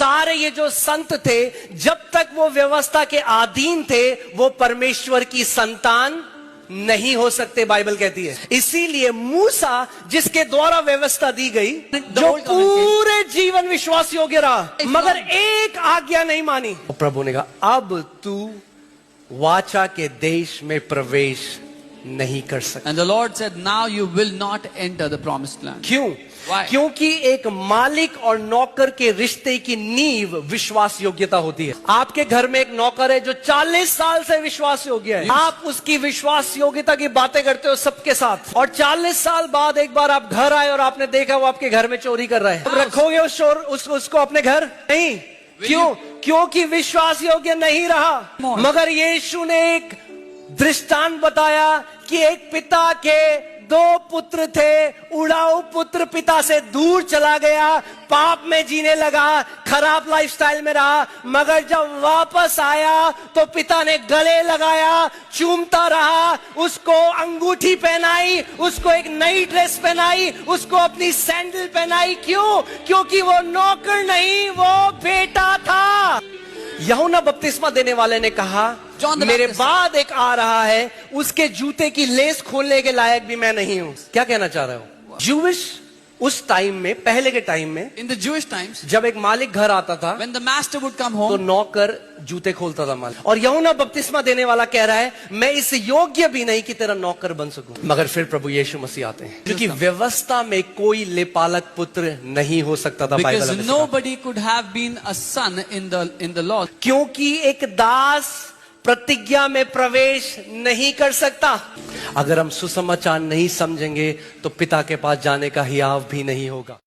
सारे ये जो संत थे, जब तक वो व्यवस्था के अधीन थे, वो परमेश्वर की संतान नहीं हो सकते, बाइबल कहती है। इसीलिए मूसा, जिसके द्वारा व्यवस्था दी गई, जो पूरे जीवन विश्वास योग्य रहा, मगर एक आज्ञा नहीं मानी, प्रभु ने कहा अब तू वाचा के देश में प्रवेश नहीं कर सकता। And the Lord said, now you will not enter the promised land. क्यों? Why? क्योंकि एक मालिक और नौकर के रिश्ते की नींव विश्वास योग्यता होती है। आपके घर में एक नौकर है जो 40 साल से विश्वास योग्य है। आप उसकी विश्वास योग्यता की बातें करते हो सबके साथ, और 40 साल बाद एक बार आप घर आए और आपने देखा वो आपके घर में चोरी कर रहा है, तो रखोगे उस चोर उसको अपने घर? नहीं। क्यों? क्योंकि विश्वास योग्य नहीं रहा। मगर यीशु ने एक दृष्टांत बताया कि एक पिता के 2 पुत्र थे। उड़ाऊ पुत्र पिता से दूर चला गया, पाप में जीने लगा, खराब लाइफस्टाइल में रहा, मगर जब वापस आया तो पिता ने गले लगाया, चूमता रहा, उसको अंगूठी पहनाई, उसको एक नई ड्रेस पहनाई, उसको अपनी सैंडल पहनाई। क्यों? क्योंकि वो नौकर नहीं, वो बेटा था। यूहन्ना बपतिस्मा देने वाले ने कहा, मेरे बाद एक आ रहा है, उसके जूते की लेस खोलने के लायक भी मैं नहीं हूं। क्या कहना चाह रहे हो? जूविश उस टाइम में, पहले के टाइम में, In the Jewish times, जब एक मालिक घर आता था, when the master would come तो home, नौकर जूते खोलता था मालिक। और यूहन्ना बपतिस्मा देने वाला कह रहा है, मैं इस योग्य भी नहीं कि तेरा नौकर बन सकूं। मगर फिर प्रभु यीशु मसीह आते हैं, क्योंकि व्यवस्था में कोई लेपालक पुत्र नहीं हो सकता था। because nobody could have been a son in the law. क्योंकि एक दास प्रतिज्ञा में प्रवेश नहीं कर सकता। अगर हम सुसमाचार नहीं समझेंगे तो पिता के पास जाने का हियाव भी नहीं होगा।